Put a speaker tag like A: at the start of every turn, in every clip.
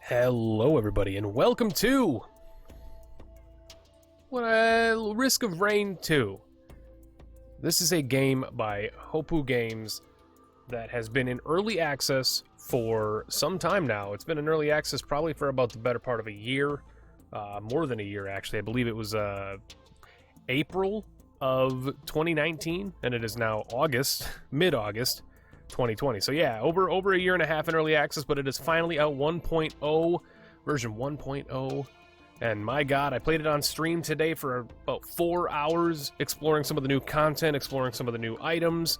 A: Hello everybody and welcome to Risk of Rain 2. This is a game by Hopoo Games that has been in early access for some time now. It's been in early access probably for about the better part of a year, more than a year actually. I believe it was April of 2019 and it is now August, mid-August 2020. So yeah, over a year and a half in early access, but it is finally out 1.0, version 1.0. And my god, I played it on stream today for about 4 hours, exploring some of the new content, exploring some of the new items,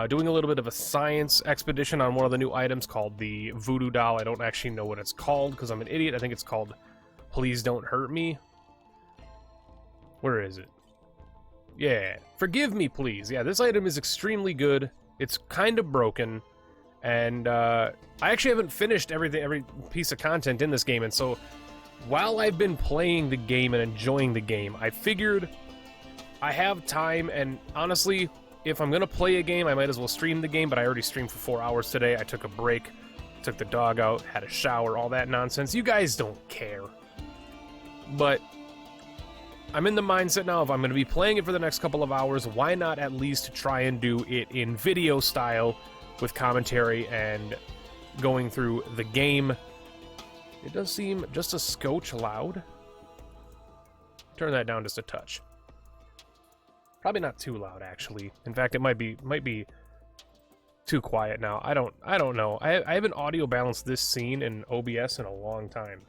A: doing a little bit of a science expedition on one of the new items called the Voodoo Doll. I don't actually know what it's called because I'm an idiot. I think it's called Please Don't Hurt Me. Where is it? Yeah, Forgive Me Please. Yeah, this item is extremely good. It's kind of broken, and I actually haven't finished every piece of content in this game, and so while I've been playing the game and enjoying the game, I figured I have time, and honestly, if I'm gonna play a game, I might as well stream the game, but I already streamed for 4 hours today. I took a break, took the dog out, had a shower, all that nonsense. You guys don't care. But I'm in the mindset now, if I'm going to be playing it for the next couple of hours, why not at least try and do it in video style with commentary and going through the game. It does seem just a scotch loud. Turn that down just a touch. Probably not too loud, actually. In fact, it might be too quiet now. I don't know. I haven't audio balanced this scene in OBS in a long time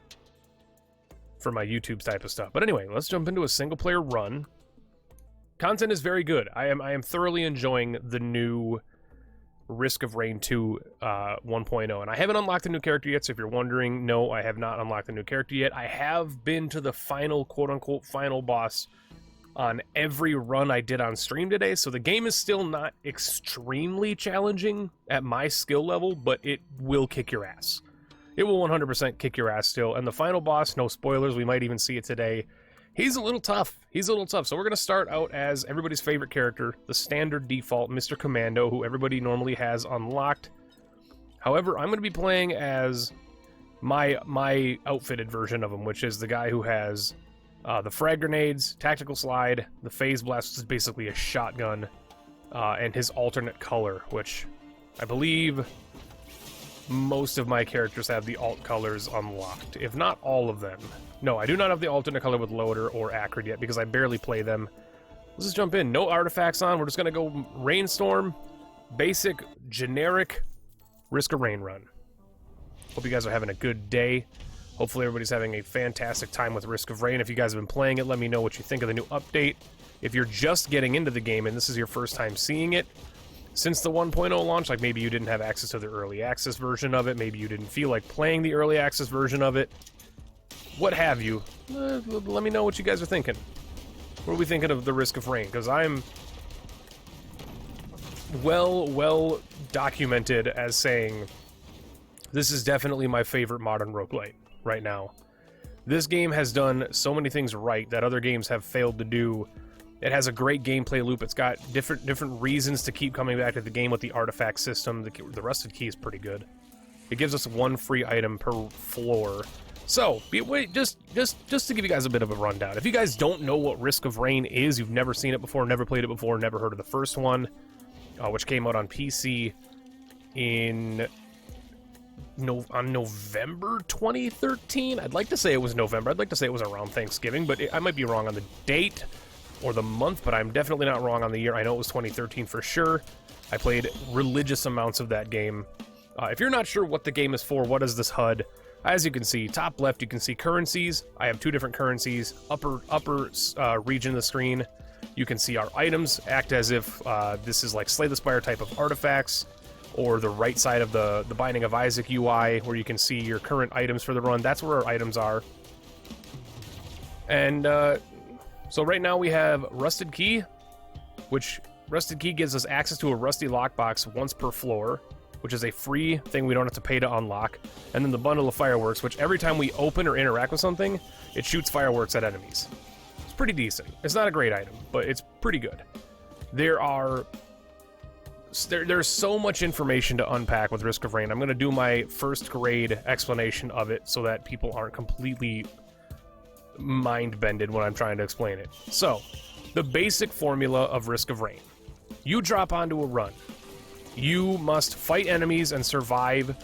A: for my YouTube type of stuff. But anyway, let's jump into a single-player run. Content is very good. I am thoroughly enjoying the new Risk of Rain 2 1.0. And I haven't unlocked the new character yet, so if you're wondering, no, I have not unlocked the new character yet. I have been to the final, quote-unquote, final boss on every run I did on stream today, so the game is still not extremely challenging at my skill level, but it will kick your ass. It will 100% kick your ass still. And the final boss, no spoilers, we might even see it today. He's a little tough. He's a little tough. So we're going to start out as everybody's favorite character, the standard default Mr. Commando, who everybody normally has unlocked. However, I'm going to be playing as my outfitted version of him, which is the guy who has the frag grenades, tactical slide, the phase blast, which is basically a shotgun, and his alternate color, which I believe most of my characters have the alt colors unlocked, if not all of them. No, I do not have the alternate color with Loader or Acrid yet because I barely play them. Let's just jump in. No artifacts on. We're just going to go Rainstorm, basic, generic Risk of Rain run. Hope you guys are having a good day. Hopefully everybody's having a fantastic time with Risk of Rain. If you guys have been playing it, let me know what you think of the new update. If you're just getting into the game and this is your first time seeing it, since the 1.0 launch, like maybe you didn't have access to the early access version of it, maybe you didn't feel like playing the early access version of it, what have you, let me know what you guys are thinking. What are we thinking of the Risk of Rain? Because I'm well documented as saying this is definitely my favorite modern roguelite right now. This game has done so many things right that other games have failed to do. It has a great gameplay loop. It's got different reasons to keep coming back to the game with the artifact system. The rusted key is pretty good. It gives us one free item per floor. So, just to give you guys a bit of a rundown. If you guys don't know what Risk of Rain is, you've never seen it before, never played it before, never heard of the first one, which came out on PC on November 2013. I'd like to say it was November. I'd like to say it was around Thanksgiving, but I might be wrong on the date or the month, but I'm definitely not wrong on the year. I know it was 2013 for sure. I played religious amounts of that game. If you're not sure what the game is for, what is this HUD? As you can see, top left, you can see currencies. I have 2 different currencies. Upper region of the screen, you can see our items, act as if this is like Slay the Spire type of artifacts, or the right side of the Binding of Isaac UI, where you can see your current items for the run. That's where our items are. And so right now we have Rusted Key, which Rusted Key gives us access to a rusty lockbox once per floor, which is a free thing we don't have to pay to unlock. And then the Bundle of Fireworks, which every time we open or interact with something, it shoots fireworks at enemies. It's pretty decent. It's not a great item, but it's pretty good. There are there's so much information to unpack with Risk of Rain. I'm going to do my first grade explanation of it so that people aren't completely mind-bended when I'm trying to explain it. So, the basic formula of Risk of Rain. You drop onto a run. You must fight enemies and survive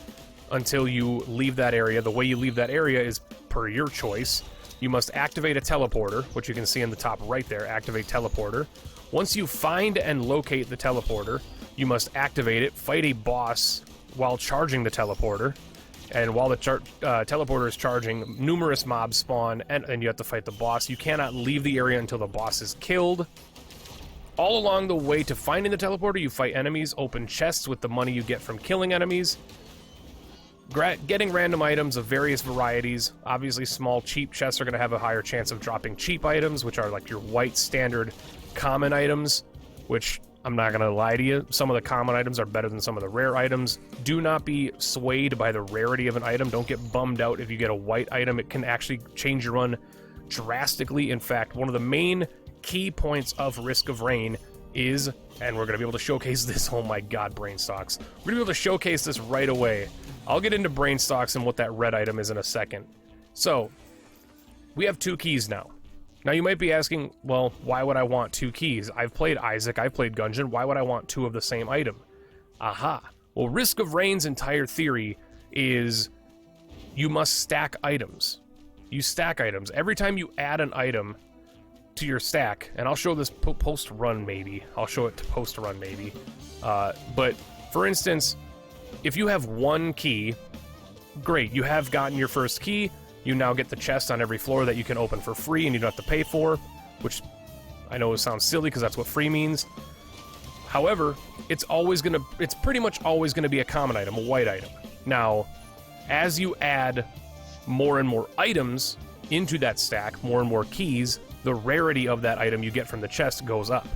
A: until you leave that area. The way you leave that area is per your choice. You must activate a teleporter, which you can see in the top right there, activate teleporter. Once you find and locate the teleporter, you must activate it, fight a boss while charging the teleporter, and while the teleporter is charging, numerous mobs spawn, and you have to fight the boss. You cannot leave the area until the boss is killed. All along the way to finding the teleporter, you fight enemies, open chests with the money you get from killing enemies, getting random items of various varieties. Obviously, small, cheap chests are going to have a higher chance of dropping cheap items, which are like your white, standard, common items, which... I'm not going to lie to you, some of the common items are better than some of the rare items. Do not be swayed by the rarity of an item. Don't get bummed out if you get a white item. It can actually change your run drastically. In fact, one of the main key points of Risk of Rain is, and we're going to be able to showcase this, oh my god, Brainstalks. We're going to be able to showcase this right away. I'll get into Brainstalks and what that red item is in a second. So, we have 2 keys now. Now, you might be asking, well, why would I want 2 keys? I've played Isaac, I've played Gungeon, why would I want 2 of the same item? Aha. Well, Risk of Rain's entire theory is you must stack items. You stack items. Every time you add an item to your stack, and I'll show this post-run maybe. I'll show it to post-run maybe. But, for instance, if you have 1 key, great, you have gotten your first key. You now get the chest on every floor that you can open for free and you don't have to pay for, which I know sounds silly because that's what free means. However, it's pretty much always gonna be a common item, a white item. Now, as you add more and more items into that stack, more and more keys, the rarity of that item you get from the chest goes up.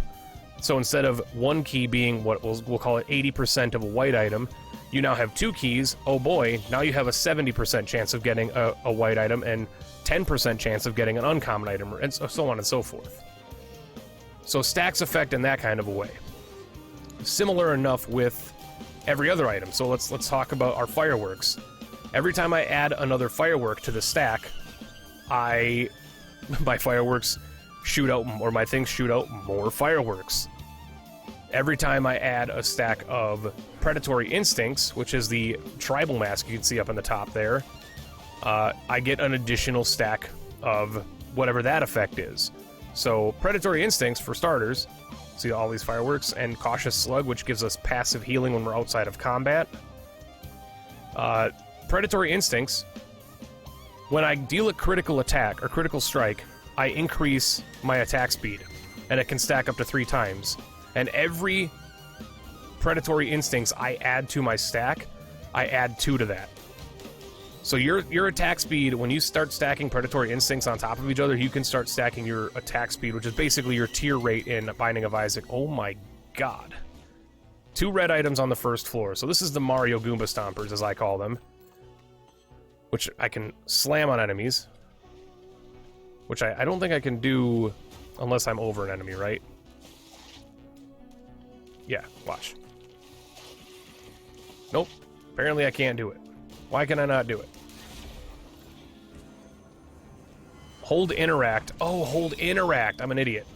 A: So instead of 1 key being what we'll call it 80% of a white item, you now have 2 keys. Oh boy, now you have a 70% chance of getting a white item and 10% chance of getting an uncommon item, and so on and so forth. So stacks affect in that kind of a way. Similar enough with every other item. So let's talk about our fireworks. Every time I add another firework to the stack, my fireworks shoot out, or my things shoot out more fireworks. Every time I add a stack of Predatory Instincts, which is the tribal mask you can see up in the top there, I get an additional stack of whatever that effect is. So Predatory Instincts, for starters, see all these fireworks, and Cautious Slug, which gives us passive healing when we're outside of combat. Predatory Instincts, when I deal a critical attack, or critical strike, I increase my attack speed, and it can stack up to 3 times. And every Predatory Instincts I add to my stack, I add 2 to that. So your attack speed, when you start stacking Predatory Instincts on top of each other, you can start stacking your attack speed, which is basically your tier rate in Binding of Isaac. Oh my god. 2 red items on the first floor. So this is the Mario Goomba Stompers, as I call them. Which I can slam on enemies. Which I don't think I can do unless I'm over an enemy, right? Yeah, watch. Nope. Apparently I can't do it. Why can I not do it? Hold interact. Oh, hold interact. I'm an idiot.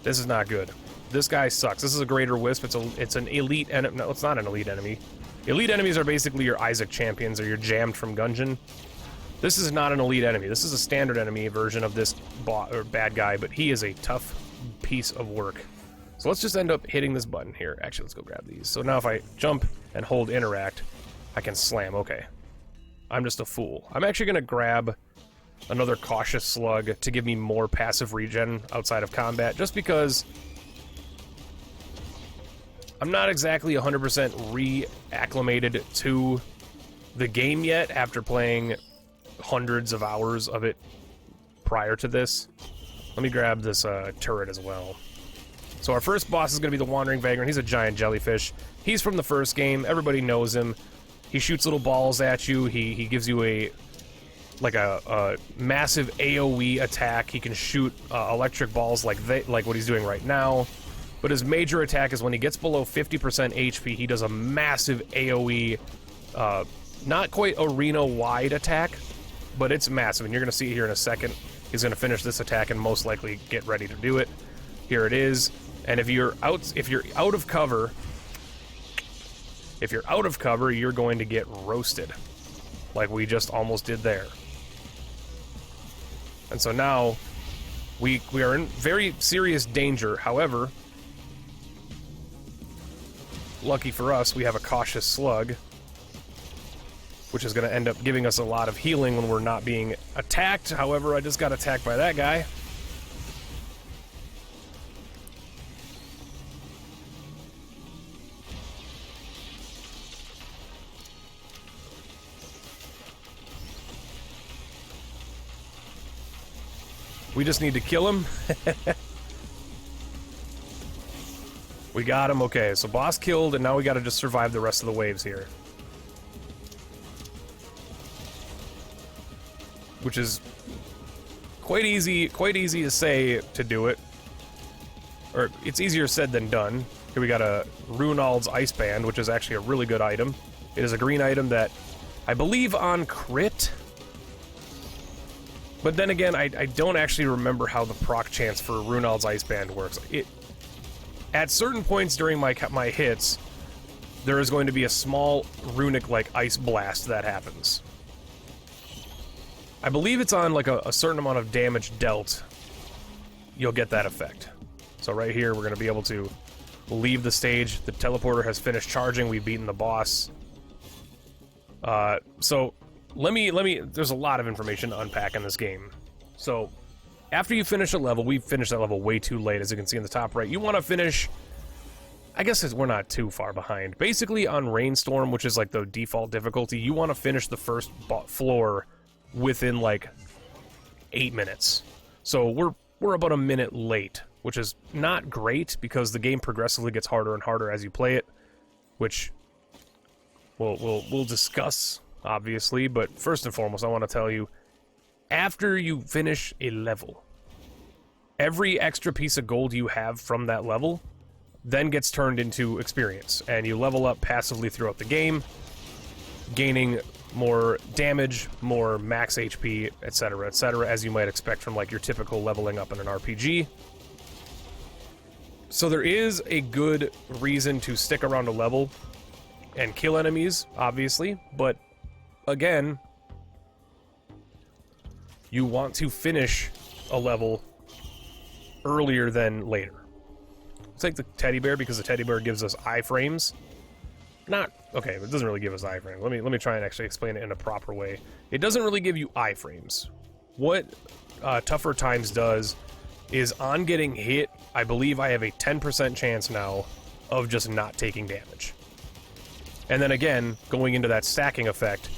A: This is not good. This guy sucks. This is a Greater Wisp. It's an elite enemy. No, it's not an elite enemy. Elite enemies are basically your Isaac champions or your jammed from Gungeon. This is not an elite enemy. This is a standard enemy version of this bad guy, but he is a tough piece of work. So let's just end up hitting this button here. Actually, let's go grab these. So now if I jump and hold interact, I can slam. Okay. I'm just a fool. I'm actually going to grab another Cautious Slug to give me more passive regen outside of combat, just because I'm not exactly 100% reacclimated to the game yet after playing hundreds of hours of it prior to this. Let me grab this turret as well. So our first boss is going to be the Wandering Vagrant. He's a giant jellyfish. He's from the first game. Everybody knows him. He shoots little balls at you. He gives you a massive AoE attack. He can shoot electric balls like what he's doing right now. But his major attack is when he gets below 50% HP, he does a massive AoE, not quite arena-wide attack, but it's massive, and you're going to see it here in a second. He's going to finish this attack and most likely get ready to do it. Here it is. And if you're out of cover, you're going to get roasted, like we just almost did there. And so now we are in very serious danger. However, lucky for us, we have a cautious slug, which is going to end up giving us a lot of healing when we're not being attacked. However, I just got attacked by that guy. We just need to kill him. We got him. Okay, so boss killed, and now we got to just survive the rest of the waves here. Which is quite easy to say to do it. Or, it's easier said than done. Here we got a Runald's Ice Band, which is actually a really good item. It is a green item that, I believe on crit... But then again, I don't actually remember how the proc chance for Runald's Ice Band works. At certain points during my hits, there is going to be a small runic, like, ice blast that happens. I believe it's on, like, a certain amount of damage dealt, you'll get that effect. So right here, we're going to be able to leave the stage. The teleporter has finished charging. We've beaten the boss. So... Let me, there's a lot of information to unpack in this game. So, after you finish a level, we finished that level way too late, as you can see in the top right. You want to finish, I guess we're not too far behind. Basically, on Rainstorm, which is like the default difficulty, you want to finish the first floor within like 8 minutes. So, we're about a minute late, which is not great, because the game progressively gets harder and harder as you play it, which we'll discuss, obviously, but first and foremost, I want to tell you, after you finish a level, every extra piece of gold you have from that level then gets turned into experience, and you level up passively throughout the game, gaining more damage, more max HP, etc., as you might expect from like your typical leveling up in an RPG. So there is a good reason to stick around a level and kill enemies, obviously, but again, you want to finish a level earlier than later. Let's take the teddy bear, because the teddy bear gives us iframes. Okay, it doesn't really give us iframes. Let me try and actually explain it in a proper way. It doesn't really give you iframes. What Tougher Times does is, on getting hit, I believe I have a 10% chance now of just not taking damage. And then again, going into that stacking effect,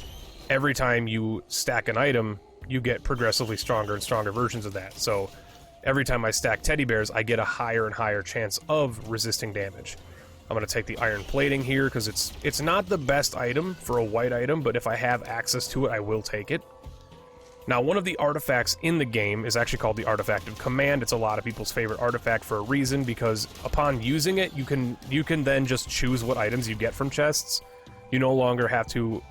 A: every time you stack an item, you get progressively stronger and stronger versions of that. So every time I stack teddy bears, I get a higher and higher chance of resisting damage. I'm going to take the iron plating here, because it's not the best item for a white item, but if I have access to it, I will take it. Now, one of the artifacts in the game is actually called the Artifact of Command. It's a lot of people's favorite artifact for a reason, because upon using it, you can then just choose what items you get from chests. You no longer have to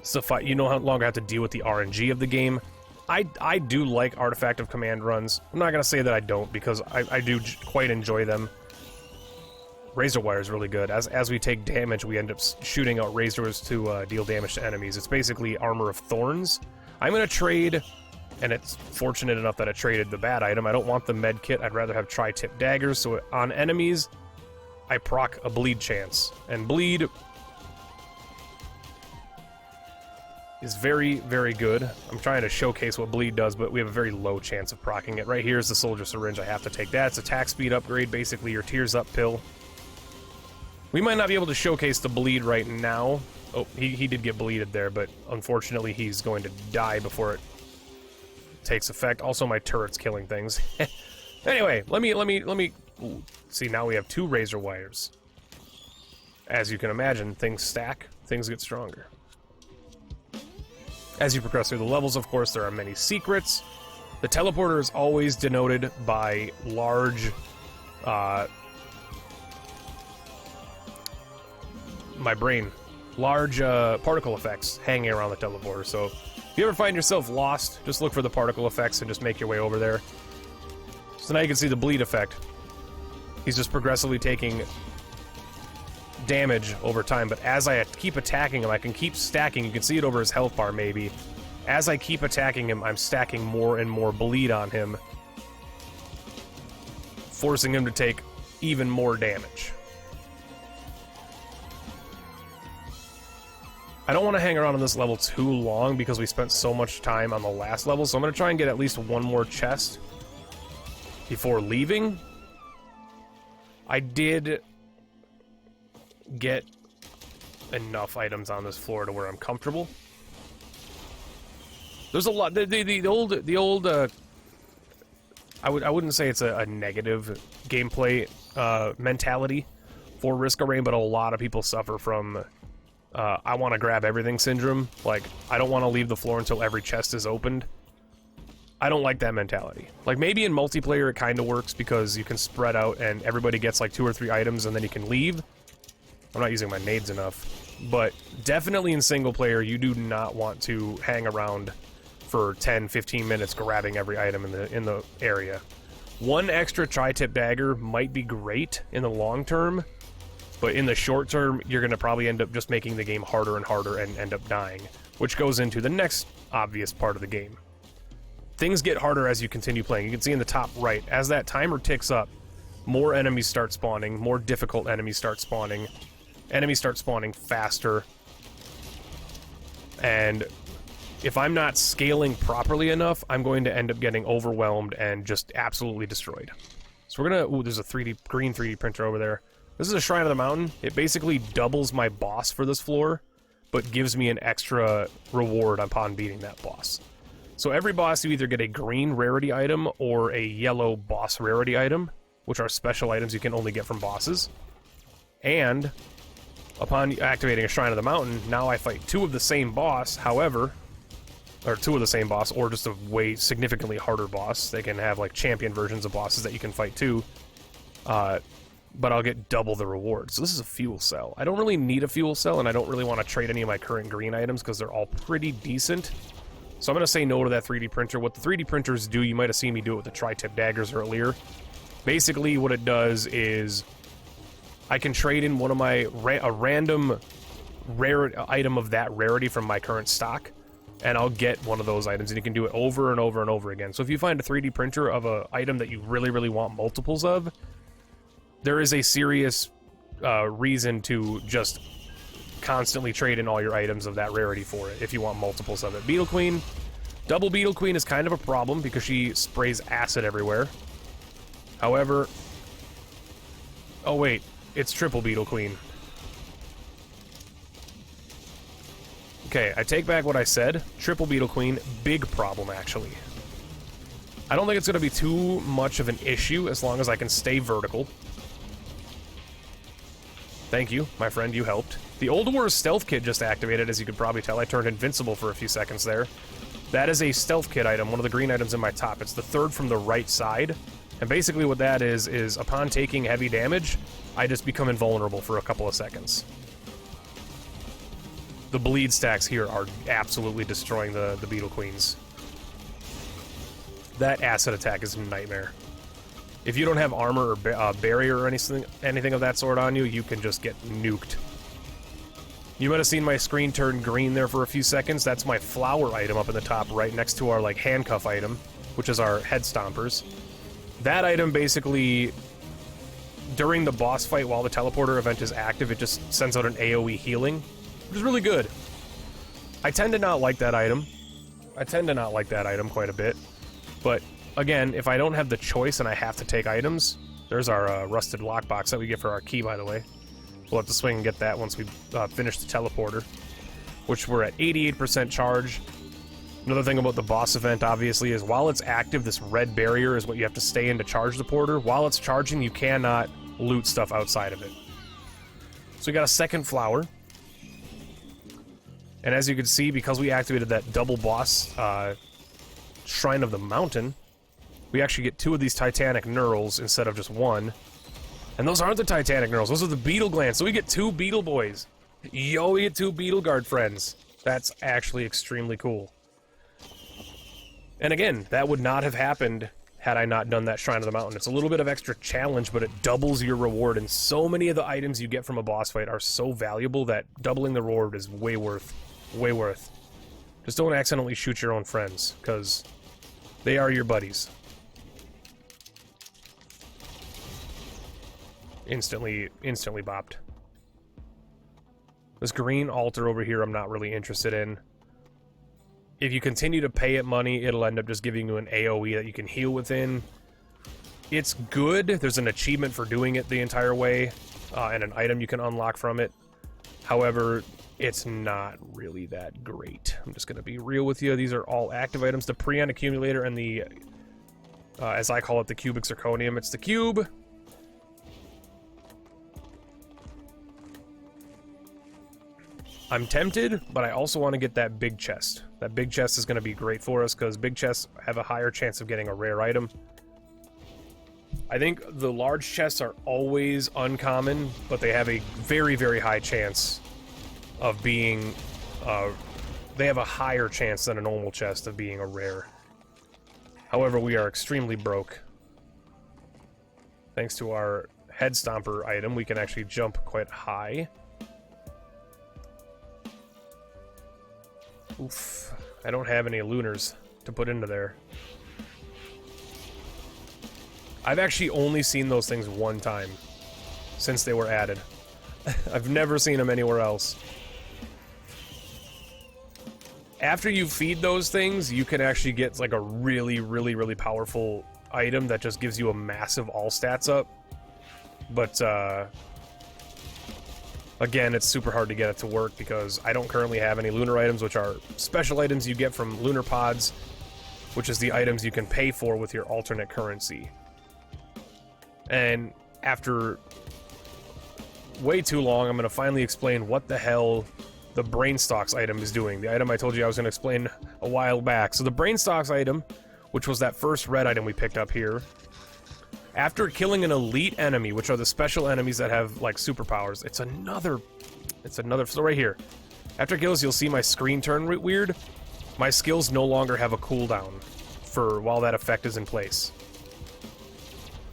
A: deal with the RNG of the game. I do like Artifact of Command runs. I'm not going to say that I don't, because I do quite enjoy them. Razor Wire is really good. As we take damage, we end up shooting out razors to deal damage to enemies. It's basically Armor of Thorns. I'm going to trade, and it's fortunate enough that I traded the bad item. I don't want the med kit. I'd rather have tri-tip daggers. So on enemies, I proc a bleed chance. And bleed is very, very good. I'm trying to showcase what bleed does, but we have a very low chance of proccing it. Right here is the Soldier Syringe. I have to take that. It's attack speed upgrade, basically your tears up pill. We might not be able to showcase the bleed right now. Oh, he did get bleeded there, but unfortunately he's going to die before it takes effect. Also, my turret's killing things. Anyway, let me see. Now we have 2 razor wires. As you can imagine, things stack, things get stronger. As you progress through the levels, of course, there are many secrets. The teleporter is always denoted by large my brain. Large particle effects hanging around the teleporter. So if you ever find yourself lost, just look for the particle effects and just make your way over there. So now you can see the bleed effect. He's just progressively taking damage over time, but as I keep attacking him, I can keep stacking. You can see it over his health bar, maybe. As I keep attacking him, I'm stacking more and more bleed on him, forcing him to take even more damage. I don't want to hang around on this level too long because we spent so much time on the last level, so I'm going to try and get at least one more chest before leaving. I did get enough items on this floor to where I'm comfortable. There's a lot. The old. I wouldn't say it's a negative gameplay mentality for Risk of Rain, but a lot of people suffer from I want to grab everything syndrome. Like, I don't want to leave the floor until every chest is opened. I don't like that mentality. Like, maybe in multiplayer it kind of works because you can spread out and everybody gets like 2 or 3 items and then you can leave. I'm not using my nades enough. But definitely in single player, you do not want to hang around for 10-15 minutes grabbing every item in the area. One extra tri-tip dagger might be great in the long term, but in the short term, you're going to probably end up just making the game harder and harder and end up dying, which goes into the next obvious part of the game. Things get harder as you continue playing. You can see in the top right, as that timer ticks up, more enemies start spawning, more difficult enemies start spawning, enemies start spawning faster, and if I'm not scaling properly enough, I'm going to end up getting overwhelmed and just absolutely destroyed. So we're gonna... Ooh, there's a green 3D printer over there. This is a Shrine of the Mountain. It basically doubles my boss for this floor, but gives me an extra reward upon beating that boss. So every boss, you either get a green rarity item or a yellow boss rarity item, which are special items you can only get from bosses. And upon activating a Shrine of the Mountain, now I fight 2 of the same boss, however... or 2 of the same boss, or just a way significantly harder boss. They can have, like, champion versions of bosses that you can fight, too. But I'll get double the reward. So this is a fuel cell. I don't really need a fuel cell, and I don't really want to trade any of my current green items, because they're all pretty decent. So I'm going to say no to that 3D printer. What the 3D printers do, you might have seen me do it with the tri-tip daggers earlier. Basically, what it does is I can trade in one of my... a random rare item of that rarity from my current stock, and I'll get one of those items, and you can do it over and over and over again. So if you find a 3D printer of an item that you really, really want multiples of, there is a serious reason to just constantly trade in all your items of that rarity for it if you want multiples of it. Beetle Queen. Double Beetle Queen is kind of a problem because she sprays acid everywhere. However... oh wait, it's triple Beetle Queen. Okay, I take back what I said. Triple Beetle Queen, big problem, actually. I don't think it's going to be too much of an issue as long as I can stay vertical. Thank you, my friend, you helped. The Old War's Stealth Kit just activated, as you could probably tell. I turned invincible for a few seconds there. That is a Stealth Kit item, one of the green items in my top. It's the 3rd from the right side. And basically what that is upon taking heavy damage, I just become invulnerable for a couple of seconds. The bleed stacks here are absolutely destroying the Beetle Queens. That acid attack is a nightmare. If you don't have armor or barrier or anything of that sort on you, you can just get nuked. You might have seen my screen turn green there for a few seconds. That's my flower item up in the top right next to our like handcuff item, which is our head stompers. That item basically, during the boss fight while the teleporter event is active, it just sends out an AoE healing, which is really good. I tend to not like that item. Quite a bit. But, again, if I don't have the choice and I have to take items... There's our rusted lockbox that we get for our key, by the way. We'll have to swing and get that once we finish the teleporter. Which we're at 88% charge. Another thing about the boss event, obviously, is while it's active, this red barrier is what you have to stay in to charge the porter. While it's charging, you cannot loot stuff outside of it. So we got a second flower. And as you can see, because we activated that double boss Shrine of the Mountain, we actually get 2 of these Titanic Knurls instead of just 1. And those aren't the Titanic Knurls, those are the Beetle Glands, so we get 2 Beetle Boys. Yo, we get 2 Beetle Guard friends. That's actually extremely cool. And again, that would not have happened had I not done that Shrine of the Mountain. It's a little bit of extra challenge, but it doubles your reward, and so many of the items you get from a boss fight are so valuable that doubling the reward is way worth. Way worth. Just don't accidentally shoot your own friends, because they are your buddies. Instantly bopped. This green altar over here I'm not really interested in. If you continue to pay it money, it'll end up just giving you an AoE that you can heal within. It's good. There's an achievement for doing it the entire way, and an item you can unlock from it. However, it's not really that great. I'm just going to be real with you. These are all active items. The Prion Accumulator and the, as I call it, the Cubic Zirconium. It's the cube. I'm tempted, but I also want to get that big chest. That big chest is going to be great for us, because big chests have a higher chance of getting a rare item. I think the large chests are always uncommon, but they have a very, very high chance of being... they have a higher chance than a normal chest of being a rare. However, we are extremely broke. Thanks to our Head Stomper item, we can actually jump quite high. Oof. I don't have any lunars to put into there. I've actually only seen those things one time since they were added. I've never seen them anywhere else. After you feed those things, you can actually get like a really, really, really powerful item that just gives you a massive all stats up. But, again, it's super hard to get it to work because I don't currently have any lunar items, which are special items you get from lunar pods, which is the items you can pay for with your alternate currency. And after way too long, I'm going to finally explain what the hell the Brainstalks item is doing. The item I told you I was going to explain a while back. So the Brainstalks item, which was that first red item we picked up here, after killing an elite enemy, which are the special enemies that have, like, superpowers, it's another, so right here. After kills, you'll see my screen turn weird. My skills no longer have a cooldown for while that effect is in place.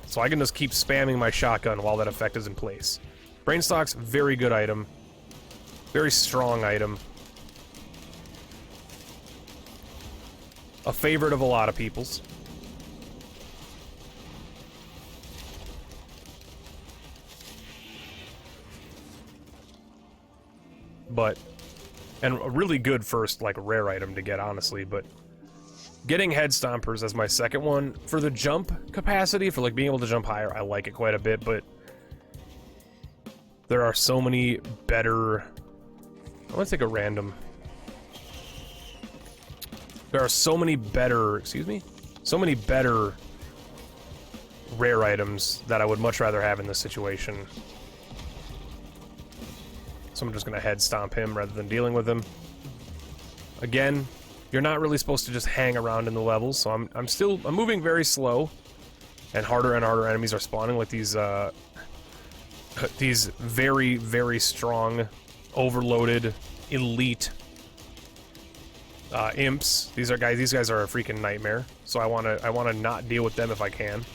A: So I can just keep spamming my shotgun while that effect is in place. Brainstalks, very good item. Very strong item. A favorite of a lot of people's. But, and a really good first, like, rare item to get, honestly, but getting Head Stompers as my second one, for the jump capacity, for, like, being able to jump higher, I like it quite a bit, but there are so many better... I want to take a random... There are so many better... Excuse me? So many better rare items that I would much rather have in this situation. So I'm just going to head stomp him rather than dealing with him. Again, you're not really supposed to just hang around in the levels, so I'm moving very slow. And harder enemies are spawning, like these very, very strong, overloaded, elite imps. These guys are a freaking nightmare. So I wanna not deal with them if I can.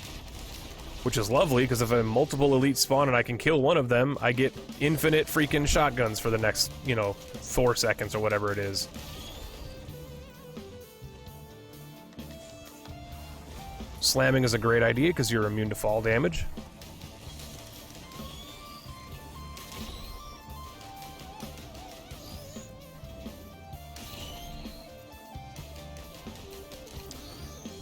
A: Which is lovely, because if multiple elites spawn and I can kill one of them, I get infinite freaking shotguns for the next, 4 seconds or whatever it is. Slamming is a great idea, because you're immune to fall damage.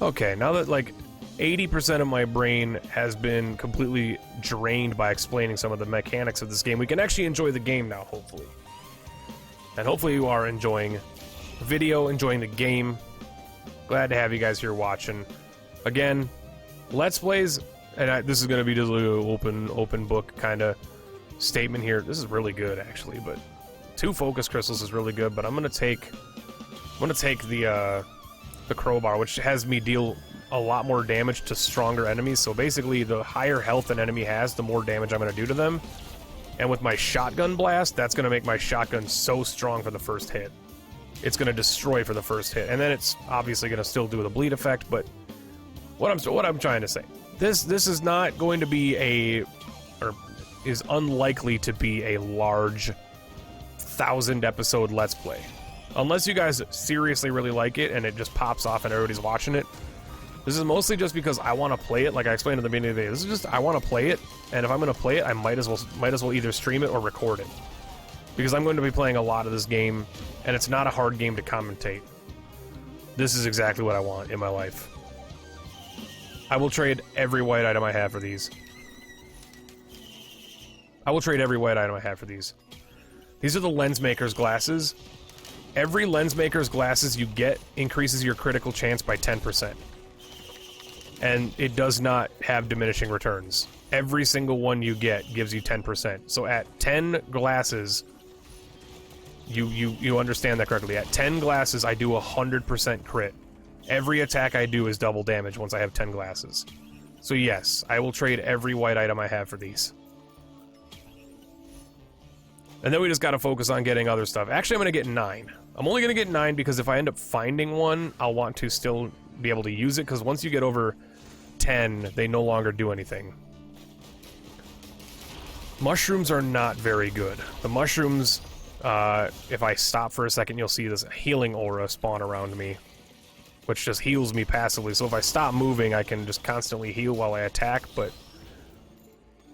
A: Okay, now that, like, 80% of my brain has been completely drained by explaining some of the mechanics of this game, we can actually enjoy the game now, hopefully. And hopefully you are enjoying the video, enjoying the game. Glad to have you guys here watching. Again, Let's Plays, and this is going to be just like an open book kind of statement here. This is really good, actually, but 2 focus crystals is really good, but I'm going to take the crowbar, which has me deal a lot more damage to stronger enemies. So basically, the higher health an enemy has, the more damage I'm going to do to them. And with my shotgun blast, that's going to make my shotgun so strong for the first hit. It's going to destroy for the first hit. And then it's obviously going to still do the bleed effect, but what I'm trying to say, this is not going to be or is unlikely to be a large 1,000-episode Let's Play. Unless you guys seriously really like it and it just pops off and everybody's watching it. This is mostly just because I want to play it, like I explained at the beginning of the day. This is just, I want to play it, and if I'm going to play it, I might as well either stream it or record it. Because I'm going to be playing a lot of this game, and it's not a hard game to commentate. This is exactly what I want in my life. I will trade every white item I have for these. I will trade every white item I have for these. These are the Lensmaker's glasses. Every Lensmaker's glasses you get increases your critical chance by 10%. And it does not have diminishing returns. Every single one you get gives you 10%. So at 10 glasses, you understand that correctly. At 10 glasses, I do 100% crit. Every attack I do is double damage once I have 10 glasses. So yes, I will trade every white item I have for these. And then we just gotta focus on getting other stuff. Actually, I'm gonna get 9. I'm only gonna get 9 because if I end up finding one, I'll want to still be able to use it, because once you get over 10, they no longer do anything. Mushrooms are not very good. The mushrooms, if I stop for a second, you'll see this healing aura spawn around me, which just heals me passively. So if I stop moving, I can just constantly heal while I attack, but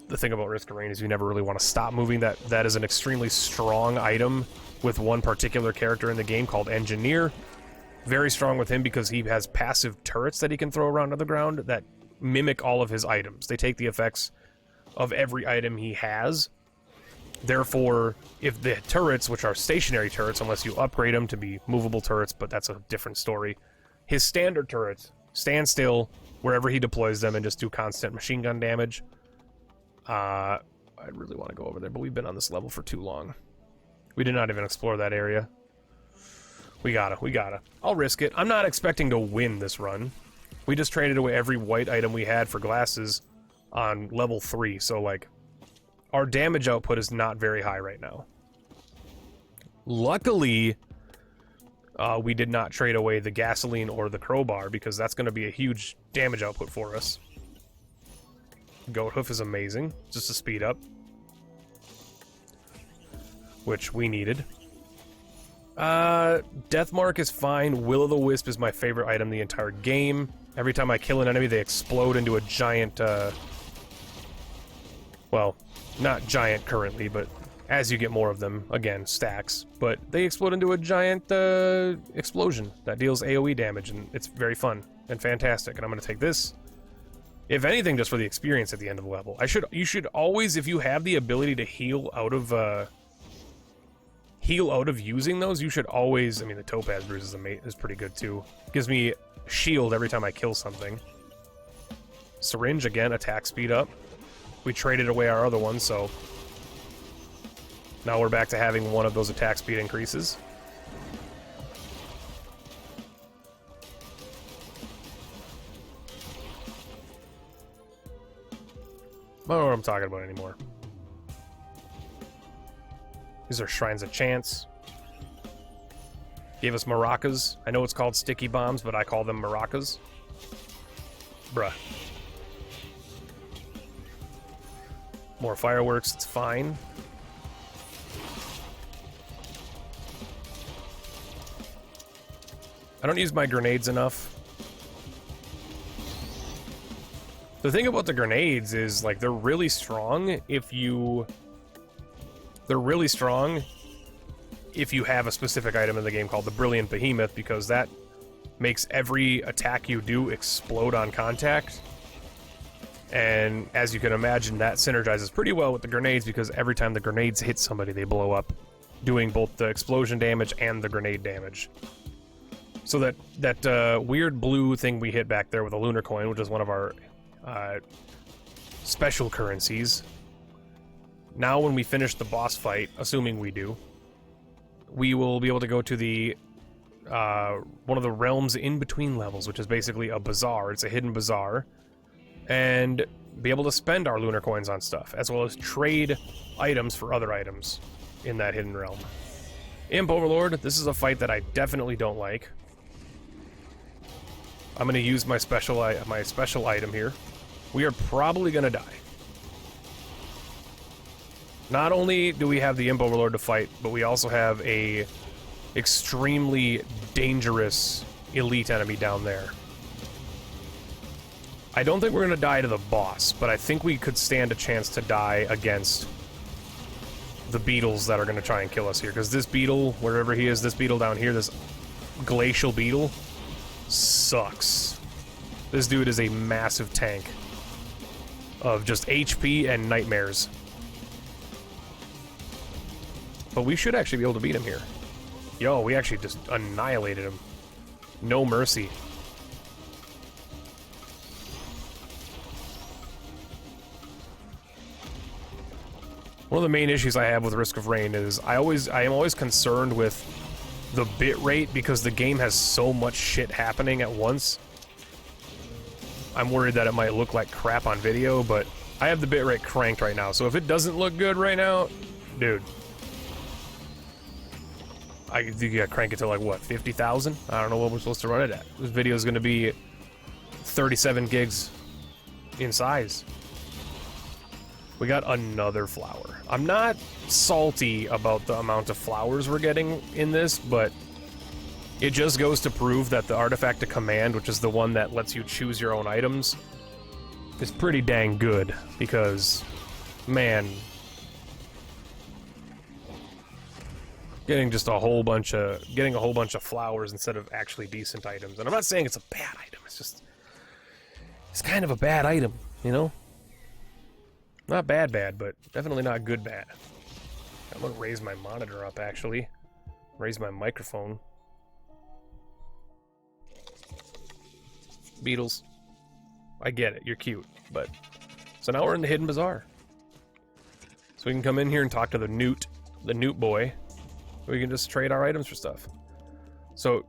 A: the thing about Risk of Rain is you never really want to stop moving. That is an extremely strong item with one particular character in the game called Engineer. Very strong with him because he has passive turrets that he can throw around on the ground that mimic all of his items. They take the effects of every item he has. Therefore, if the turrets, which are stationary turrets, unless you upgrade them to be movable turrets, but that's a different story, his standard turrets stand still wherever he deploys them and just do constant machine gun damage. I really want to go over there, but we've been on this level for too long. We did not even explore that area. We gotta. I'll risk it. I'm not expecting to win this run. We just traded away every white item we had for glasses on level 3, so, like, our damage output is not very high right now. Luckily, we did not trade away the gasoline or the crowbar, because that's going to be a huge damage output for us. Goat Hoof is amazing, just to speed up. Which we needed. Deathmark is fine. Will-o'-the-Wisp is my favorite item in the entire game. Every time I kill an enemy, they explode into a giant, well, not giant currently, but as you get more of them, again, stacks. But they explode into a giant, explosion that deals AoE damage, and it's very fun and fantastic. And I'm gonna take this, if anything, just for the experience at the end of the level. You should always, if you have the ability to heal out of using those, you should always, I mean, the Topaz Bruise is pretty good too. Gives me shield every time I kill something. Syringe, again, attack speed up. We traded away our other one, so now we're back to having one of those attack speed increases. I don't know what I'm talking about anymore. These are Shrines of Chance. Gave us maracas. I know it's called sticky bombs, but I call them maracas. Bruh. More fireworks, it's fine. I don't use my grenades enough. The thing about the grenades is, like, they're really strong if you... They're really strong if you have a specific item in the game called the Brilliant Behemoth, because that makes every attack you do explode on contact. And as you can imagine, that synergizes pretty well with the grenades, because every time the grenades hit somebody, they blow up, doing both the explosion damage and the grenade damage. So that weird blue thing we hit back there with a lunar coin, which is one of our special currencies. Now when we finish the boss fight, assuming we do, we will be able to go to the one of the realms in between levels, which is basically a bazaar. It's a hidden bazaar. And be able to spend our lunar coins on stuff, as well as trade items for other items in that hidden realm. Imp Overlord, this is a fight that I definitely don't like. I'm going to use my special item here. We are probably going to die. Not only do we have the Imp Overlord to fight, but we also have a extremely dangerous elite enemy down there. I don't think we're going to die to the boss, but I think we could stand a chance to die against the beetles that are going to try and kill us here. Because this beetle, wherever he is, this beetle down here, this glacial beetle, sucks. This dude is a massive tank of just HP and nightmares. But we should actually be able to beat him here. Yo, we actually just annihilated him. No mercy. One of the main issues I have with Risk of Rain is I am always concerned with the bit rate because the game has so much shit happening at once. I'm worried that it might look like crap on video, but I have the bit rate cranked right now, so if it doesn't look good right now, dude, you gotta crank it to like what, 50,000? I don't know what we're supposed to run it at. This video is gonna be 37 gigs in size. We got another flower. I'm not salty about the amount of flowers we're getting in this, but it just goes to prove that the Artifact to Command, which is the one that lets you choose your own items, is pretty dang good, because, man, getting a whole bunch of flowers instead of actually decent items. And I'm not saying it's a bad item, it's kind of a bad item, you know? Not bad, but definitely not good bad. I'm gonna raise my monitor up, actually. Raise my microphone. Beetles. I get it, you're cute, but... So now we're in the Hidden Bazaar. So we can come in here and talk to the Newt boy. We can just trade our items for stuff. So,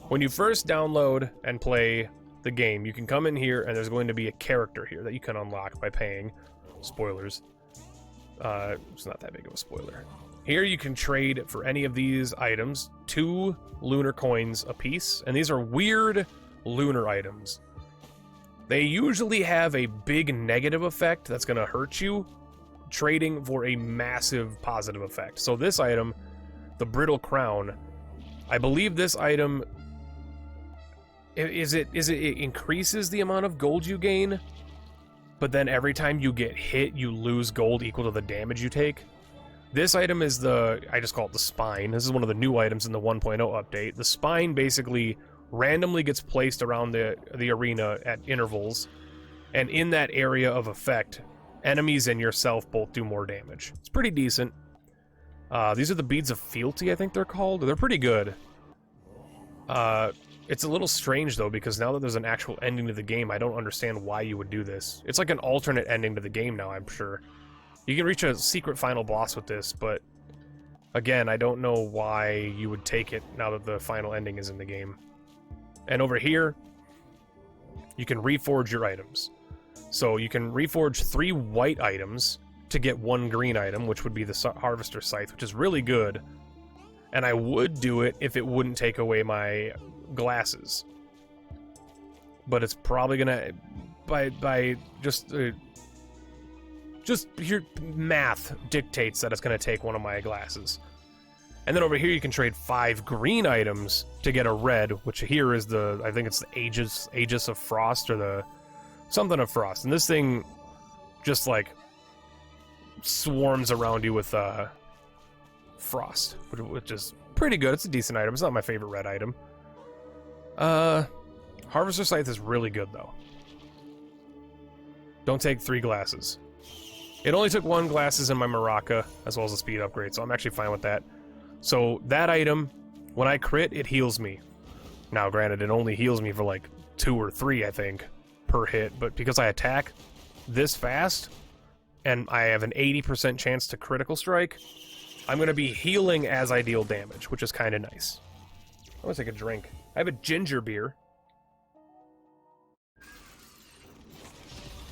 A: when you first download and play the game, you can come in here and there's going to be a character here that you can unlock by paying. Spoilers. It's not that big of a spoiler. Here you can trade for any of these items 2 lunar coins apiece, and these are weird lunar items. They usually have a big negative effect that's going to hurt you, trading for a massive positive effect. So this item, the Brittle Crown, I believe this item... It increases the amount of gold you gain, but then every time you get hit, you lose gold equal to the damage you take. This item is I just call it the Spine. This is one of the new items in the 1.0 update. The Spine basically randomly gets placed around the arena at intervals, and in that area of effect, enemies and yourself both do more damage. It's pretty decent. These are the Beads of Fealty, I think they're called. They're pretty good. It's a little strange, though, because now that there's an actual ending to the game, I don't understand why you would do this. It's like an alternate ending to the game now, I'm sure. You can reach a secret final boss with this, but again, I don't know why you would take it now that the final ending is in the game. And over here, you can reforge your items. So you can reforge 3 white items to get 1 green item, which would be the Harvester Scythe, which is really good. And I would do it if it wouldn't take away my glasses. But it's probably gonna, by just your math dictates that it's gonna take one of my glasses. And then over here you can trade 5 green items to get a red, which here is I think it's the Aegis of Frost, or the something of Frost. And this thing just like swarms around you with frost, which is pretty good. It's a decent item. It's not my favorite red item. Harvester Scythe is really good, though. Don't take 3 glasses. It only took 1 glasses in my Maraca, as well as a speed upgrade, so I'm actually fine with that. So, that item, when I crit, it heals me. Now, granted, it only heals me for like 2 or 3, I think, per hit, but because I attack this fast, and I have an 80% chance to critical strike, I'm going to be healing as I deal damage, which is kind of nice. I'm going to take a drink. I have a ginger beer.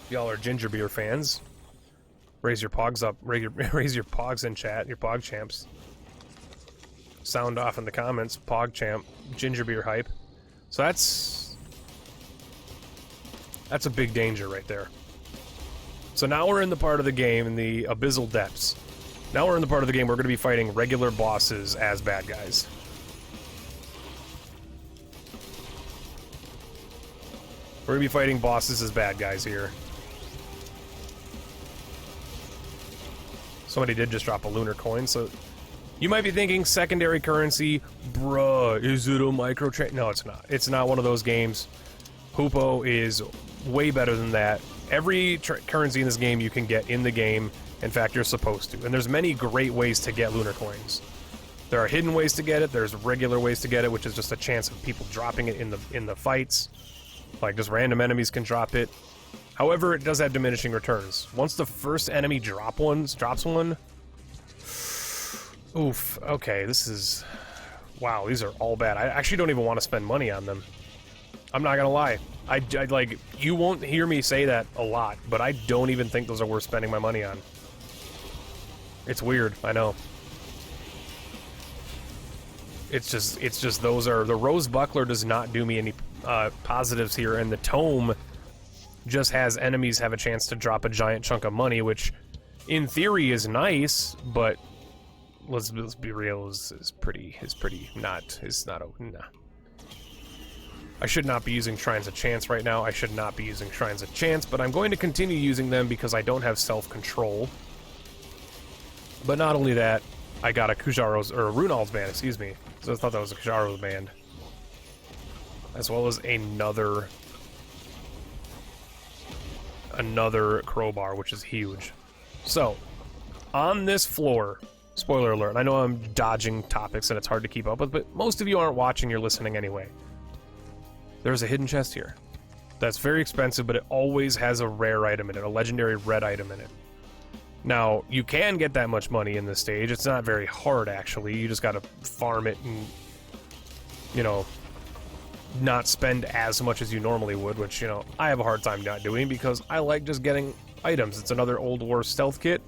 A: Y'all are ginger beer fans. Raise your pogs up. Raise your pogs in chat. Your pog champs. Sound off in the comments. Pog champ. Ginger beer hype. So that's a big danger right there. So now we're in the part of the game in the abyssal depths. Now we're in the part of the game where we're going to be fighting regular bosses as bad guys. We're going to be fighting bosses as bad guys here. Somebody did just drop a lunar coin, so you might be thinking secondary currency, bruh, is it a microtransation? No, it's not. It's not one of those games. Hoopo is way better than that. Every currency in this game you can get in the game. In fact, you're supposed to. And there's many great ways to get lunar coins. There are hidden ways to get it. There's regular ways to get it, which is just a chance of people dropping it in the fights. Like, just random enemies can drop it. However, it does have diminishing returns. Once the first enemy drops one... Oof, okay, this is... Wow, these are all bad. I actually don't even want to spend money on them. I'm not gonna lie. I like, you won't hear me say that a lot, but I don't even think those are worth spending my money on. It's weird, I know. It's just those are... The Rose Buckler does not do me any positives here, and the Tome just has enemies have a chance to drop a giant chunk of money, which in theory is nice, but let's be real, is not nah. I should not be using Shrines of Chance right now. I should not be using Shrines of Chance, but I'm going to continue using them because I don't have self-control. But not only that, I got a Kujaro's, or a Runal's band, excuse me. So I thought that was a Kujaro's band. As well as another crowbar, which is huge. So, on this floor, spoiler alert, and I know I'm dodging topics and it's hard to keep up with, but most of you aren't watching, you're listening anyway. There's a hidden chest here. That's very expensive, but it always has a rare item in it, a legendary red item in it. Now, you can get that much money in this stage. It's not very hard, actually. You just gotta farm it and, you know, not spend as much as you normally would, which, you know, I have a hard time not doing because I like just getting items. It's another Old War stealth kit.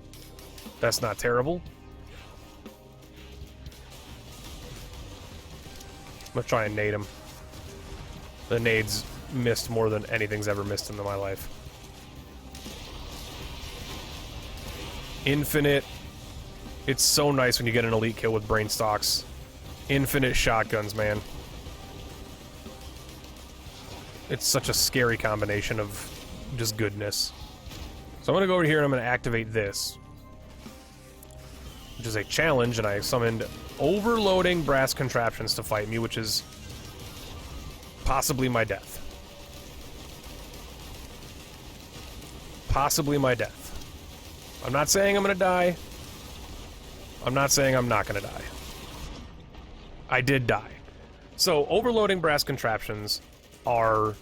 A: That's not terrible. I'm gonna try and nade him. The nades missed more than anything's ever missed in my life. Infinite. It's so nice when you get an elite kill with Brainstalks. Infinite shotguns, man. It's such a scary combination of just goodness. So I'm going to go over here and I'm going to activate this, which is a challenge, and I summoned overloading brass contraptions to fight me, which is possibly my death. Possibly my death. I'm not saying I'm going to die. I'm not saying I'm not going to die. I did die. So, overloading brass contraptions are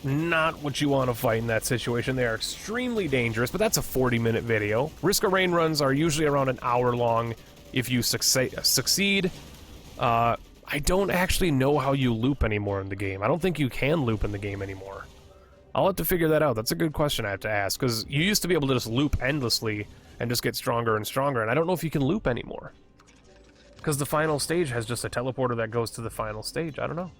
A: not what you want to fight in that situation. They are extremely dangerous, but that's a 40-minute video. Risk of Rain runs are usually around an hour long if you succeed. I don't actually know how you loop anymore in the game. I don't think you can loop in the game anymore. I'll have to figure that out. That's a good question I have to ask, because you used to be able to just loop endlessly and just get stronger and stronger, and I don't know if you can loop anymore. Because the final stage has just a teleporter that goes to the final stage. I don't know.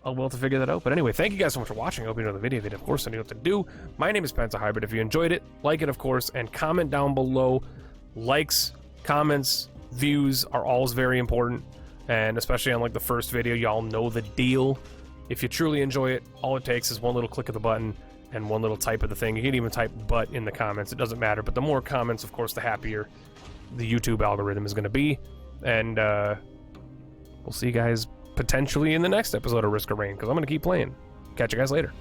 A: I'll be able to figure that out. But anyway, thank you guys so much for watching. I hope you enjoyed the video. If you did, of course, I know what to do. My name is PentaHybrid. If you enjoyed it, like it, of course, and comment down below. Likes, comments, views are always very important. And especially on like the first video, y'all know the deal. If you truly enjoy it, all it takes is one little click of the button and one little type of the thing. You can even type "but" in the comments. It doesn't matter. But the more comments, of course, the happier the YouTube algorithm is going to be. And we'll see you guys potentially in the next episode of Risk of Rain, because I'm going to keep playing. Catch you guys later.